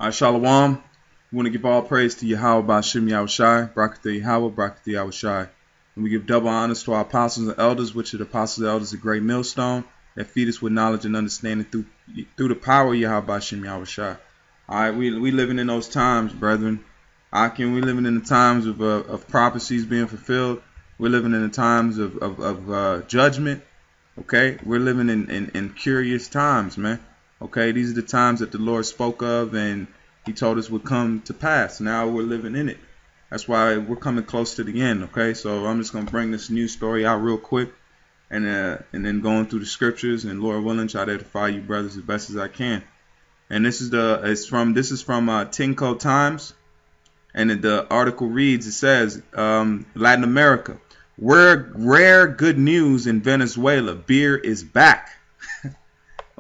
Shalom. We want to give all praise to Yahweh Ba'Shem Yahushai, Barakatah Yahweh, Barakatah Yahushai. And we give double honors to our apostles and elders, which are the apostles and elders, a great millstone that feed us with knowledge and understanding through the power of Yahweh Ba'Shem Yahushai. All right, we living in those times, brethren. We living in the times of prophecies being fulfilled. We're living in the times of judgment. Okay, we're living in curious times, man. Okay, these are the times that the Lord spoke of and he told us would come to pass. Now we're living in it. That's why we're coming close to the end. Okay, so I'm just going to bring this news story out real quick and then going through the scriptures and Lord willing, try to edify you brothers as best as I can. And this is from Tinko Times, and the article reads, it says, Latin America, rare good news in Venezuela, beer is back.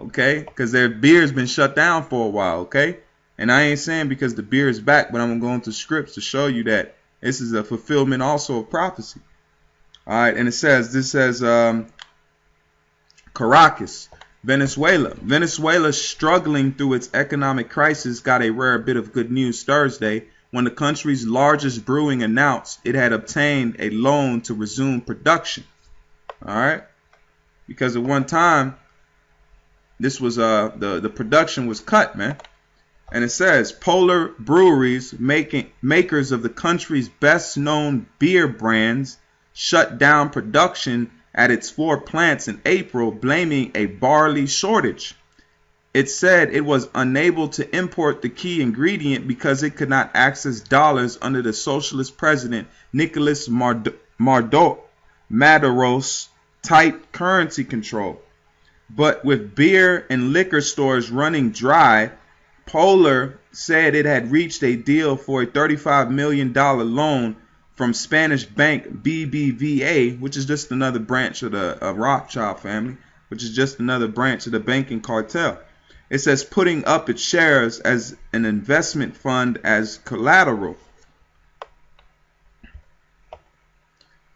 Okay, because their beer has been shut down for a while. Okay, and I ain't saying because the beer is back, but I'm going to scripts to show you that this is a fulfillment also of prophecy. All right, and this says Caracas, Venezuela struggling through its economic crisis got a rare bit of good news Thursday when the country's largest brewing announced it had obtained a loan to resume production. All right, because at one time this was the production was cut, man. And it says Polar Breweries, makers of the country's best known beer brands, shut down production at its 4 plants in April, blaming a barley shortage. It said it was unable to import the key ingredient because it could not access dollars under the socialist president Nicolas Maduro's tight currency control. But with beer and liquor stores running dry, Polar said it had reached a deal for a $35 million loan from Spanish bank BBVA, which is just another branch of the Rothschild family, which is just another branch of the banking cartel. It says putting up its shares as an investment fund as collateral.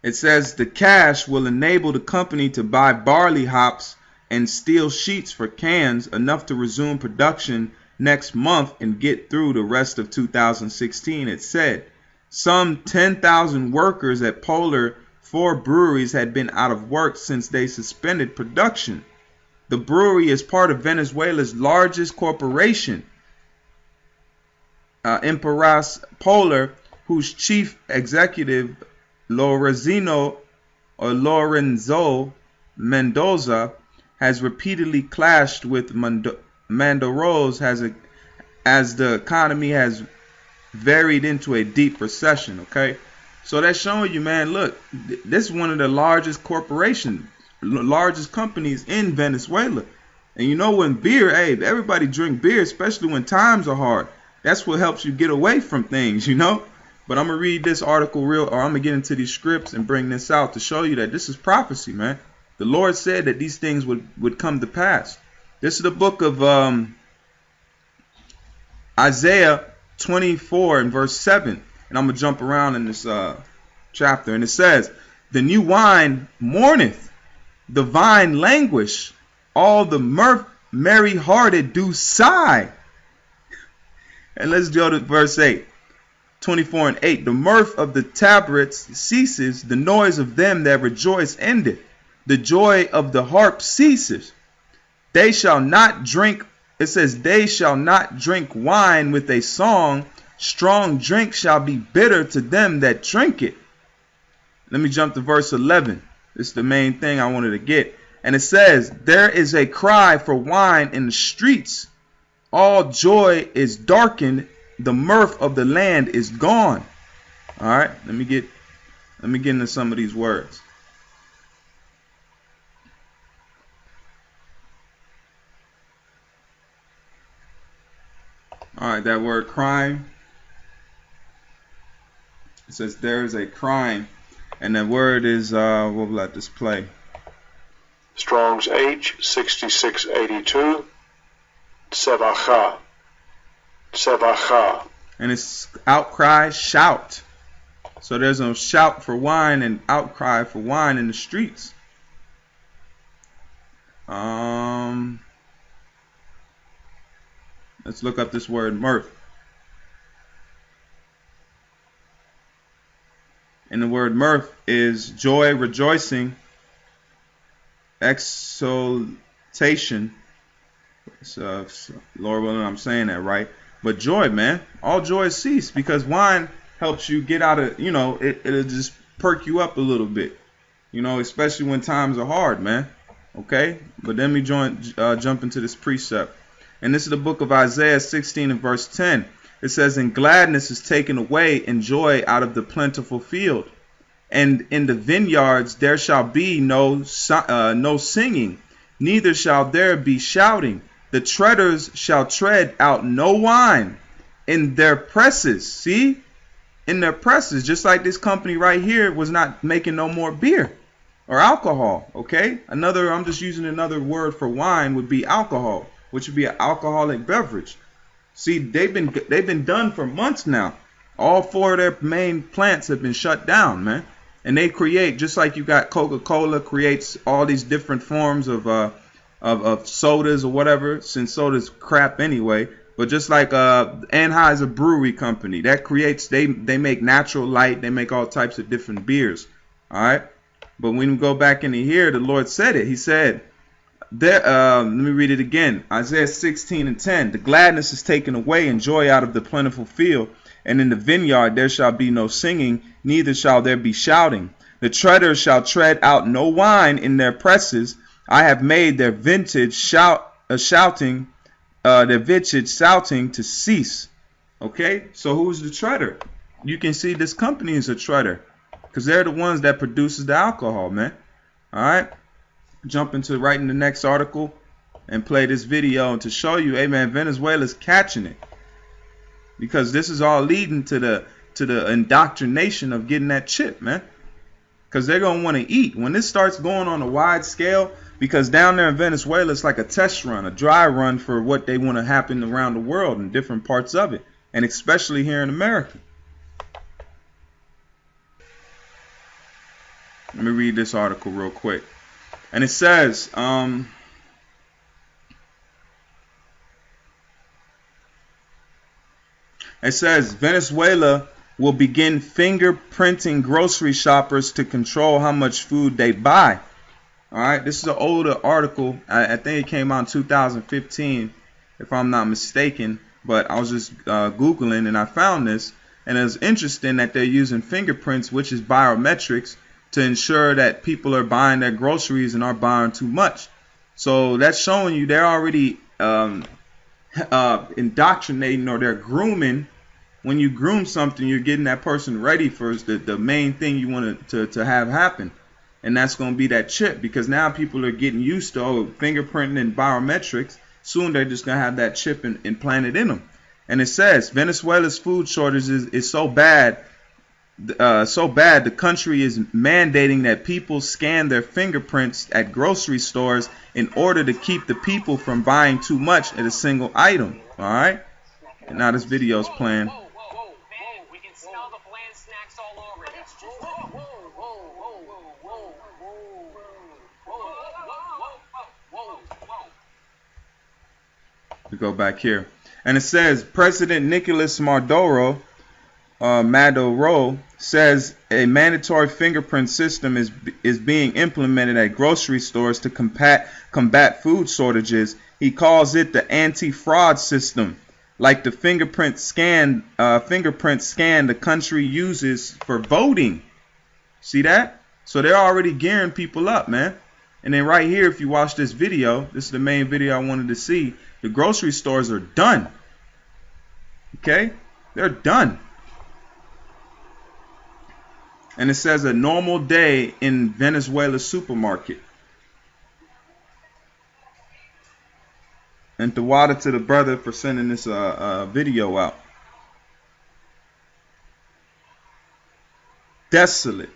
It says the cash will enable the company to buy barley hops and steel sheets for cans, enough to resume production next month and get through the rest of 2016. It said some 10,000 workers at Polar 4 breweries had been out of work since they suspended production. The brewery is part of Venezuela's largest corporation, Empresas Polar, whose chief executive Lorenzo Mendoza has repeatedly clashed with Maduro's as the economy has varied into a deep recession. Okay, so that's showing you, man, look, this is one of the largest corporations, largest companies in Venezuela. And you know, when beer, hey, everybody drink beer, especially when times are hard. That's what helps you get away from things, you know. But I'm gonna read this article I'm gonna get into these scripts and bring this out to show you that this is prophecy, man. The Lord said that these things would come to pass. This is the book of Isaiah 24 and verse 7. And I'm going to jump around in this chapter. And it says, the new wine mourneth, the vine languish, all the merry-hearted do sigh. And let's go to verse 8. 24 and 8. The mirth of the tabrets ceases, the noise of them that rejoice endeth. The joy of the harp ceases. They shall not drink, it says, they shall not drink wine with a song. Strong drink shall be bitter to them that drink it. Let me jump to verse 11. This is the main thing I wanted to get. And it says, there is a cry for wine in the streets. All joy is darkened. The mirth of the land is gone. All right, let me get into some of these words. All right, that word crime. It says there is a crime, and that word is what will I display? Strong's H 6682. Tsevacha. Tsevacha. And it's outcry, shout. So there's a shout for wine and outcry for wine in the streets. Let's look up this word mirth. And the word mirth is joy, rejoicing, exultation. So, Lord willing, I'm saying that right. But joy, man, all joy cease, because wine helps you get out of, it'll just perk you up a little bit, especially when times are hard, man. Okay, but let me jump into this precept. And this is the book of Isaiah 16 and verse 10. It says, "And gladness is taken away, and joy out of the plentiful field. And in the vineyards there shall be no singing, neither shall there be shouting. The treaders shall tread out no wine in their presses." See? In their presses, just like this company right here was not making no more beer or alcohol. Okay? I'm just using another word for wine would be alcohol, which would be an alcoholic beverage. See, they've been done for months now. All 4 of their main plants have been shut down, man. And they create, just like you got Coca-Cola creates all these different forms of sodas or whatever, since soda's crap anyway. But just like Anheuser Brewery Company, that creates, they make natural light, they make all types of different beers. All right. But when we go back into here, the Lord said it. He said, let me read it again. Isaiah 16 and 10. "The gladness is taken away, and joy out of the plentiful field. And in the vineyard there shall be no singing, neither shall there be shouting. The treaders shall tread out no wine in their presses. I have made their vintage shouting to cease." Okay, so who's the treader? You can see this company is a treader, because they're the ones that produces the alcohol, man. All right, jump into right in the next article and play this video to show you, hey man, Venezuela's catching it, because this is all leading to the indoctrination of getting that chip, man. Because they're gonna want to eat when this starts going on a wide scale. Because down there in Venezuela, it's like a test run, a dry run for what they want to happen around the world in different parts of it, and especially here in America. Let me read this article real quick. And it says, Venezuela will begin fingerprinting grocery shoppers to control how much food they buy. All right, this is an older article. I think it came out in 2015, if I'm not mistaken. But I was just Googling and I found this. And it's interesting that they're using fingerprints, which is biometrics, to ensure that people are buying their groceries and aren't buying too much. So that's showing you they're already indoctrinating, or they're grooming. When you groom something, you're getting that person ready for the main thing you want to have happen. And that's going to be that chip, because now people are getting used to fingerprinting and biometrics. Soon they're just going to have that chip implanted in them. And it says Venezuela's food shortage is so bad, the country is mandating that people scan their fingerprints at grocery stores in order to keep the people from buying too much at a single item. All right. And now this video is playing. We can smell the bland snacks all over. We go back here. And it says President Nicolas Maduro says a mandatory fingerprint system is being implemented at grocery stores to combat food shortages. He calls it the anti-fraud system, like the fingerprint scan the country uses for voting. See that? So they're already gearing people up, man. And then right here, if you watch this video, this is the main video I wanted to see. The grocery stores are done. Okay? They're done. And it says a normal day in Venezuela's supermarket. And the water to the brother for sending this video out. Desolate.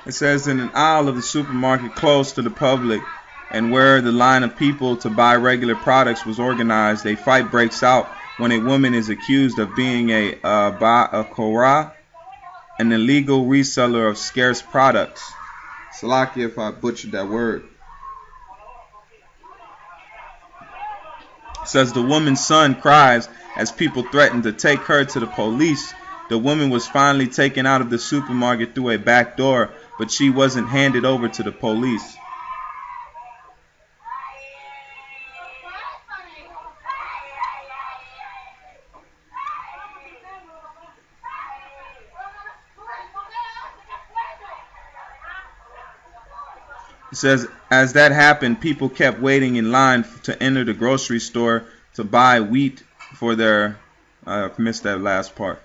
It says in an aisle of the supermarket close to the public and where the line of people to buy regular products was organized, a fight breaks out when a woman is accused of being a ba'akora, an illegal reseller of scarce products. Salakia if I butchered that word. It says the woman's son cries as people threaten to take her to the police. The woman was finally taken out of the supermarket through a back door, but she wasn't handed over to the police. It says, as that happened, people kept waiting in line to enter the grocery store to buy wheat for their... I missed that last part.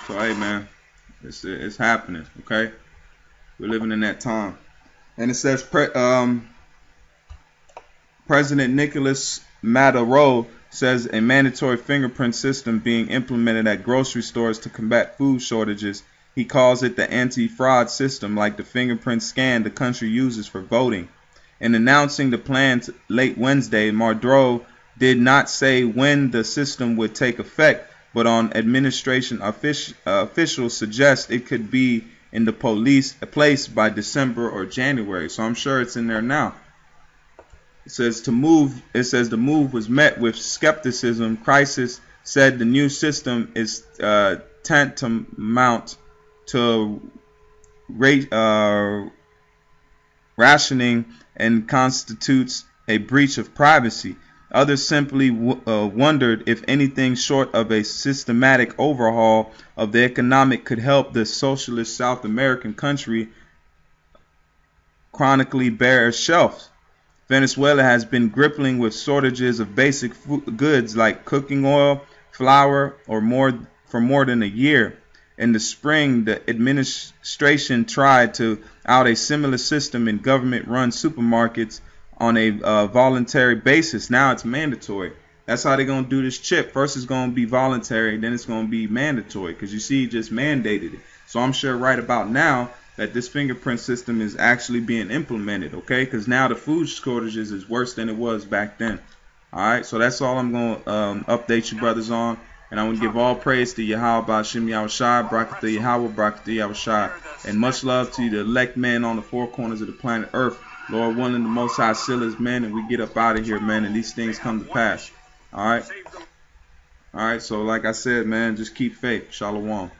So, hey, man, it's happening, okay? We're living in that time. And it says President Nicolas Maduro says a mandatory fingerprint system being implemented at grocery stores to combat food shortages. He calls it the anti-fraud system, like the fingerprint scan the country uses for voting. In announcing the plan late Wednesday, Maduro did not say when the system would take effect, but on administration officials suggest it could be in the place by December or January. So I'm sure it's in there now. It says the move was met with skepticism. Crisis said the new system is tantamount to rationing and constitutes a breach of privacy. Others simply wondered if anything short of a systematic overhaul of the economic could help the socialist South American country chronically bare shelves. Venezuela has been grappling with shortages of basic goods like cooking oil, flour, for more than a year. In the spring, the administration tried to out a similar system in government-run supermarkets on a voluntary basis. Now it's mandatory. That's how they're going to do this chip. First it's going to be voluntary, then it's going to be mandatory, because you see, he just mandated it. So I'm sure right about now that this fingerprint system is actually being implemented, okay? Because now the food shortages is worse than it was back then. All right, so that's all I'm going to update you brothers on. And I want to give all praise to Yahweh Ba'Shem Yahushai, Barakatah Yahweh, Barakatah Yahushai. And much love to you, the elect men on the four corners of the planet Earth. Lord willing, the Most High seal us, man, and we get up out of here, man, and these things come to pass. All right? All right, so like I said, man, just keep faith. Shalom.